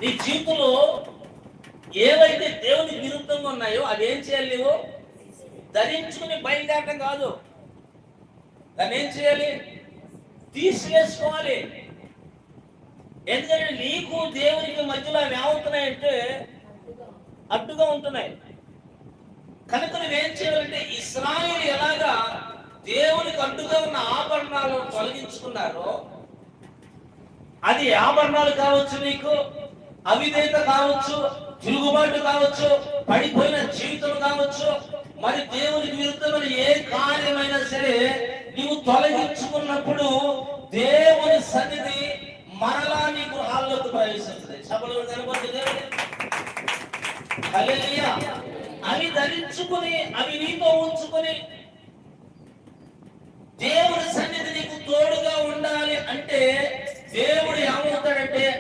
నీ జీవితంలో ఏవైతే దేవునికి విరుద్ధంగా ఉన్నాయో అవి ఏం చేయాలి? నువ్వు ధరించుకుని బయలుదేరటం కాదు, దాన్ని ఏం చేయాలి? తీసివేసుకోవాలి. ఎందుకంటే నీకు దేవునికి మధ్యలో అవి ఏమవుతున్నాయంటే అడ్డుగా ఉంటున్నాయి. కనుక నువ్వేం చేయాలంటే ఇశ్రాయేలు ఎలాగా దేవునికి అడ్డుగా ఉన్న ఆభరణాలను తొలగించుకున్నారో, అది ఆభరణాలు కావచ్చు, నీకు అవిధేయత కావచ్చు, తిరుగుబాటు కావచ్చు, పడిపోయిన జీవితం కావచ్చు, మరి దేవునికి విరుద్ధమైన ఏ కార్యమైనా సరే నీవు తొలగించుకున్నప్పుడు దేవుని సన్నిధి మరలా నీ గృహాల్లోకి ప్రవేశిస్తుంది. సభలో కనబడుతుంది. హల్లెలూయా. అవి ధరించుకుని అవి నీతో ఉంచుకుని దేవుని సన్నిధి నీకు తోడుగా ఉండాలి అంటే దేవుడు ఏమవుతాడంటే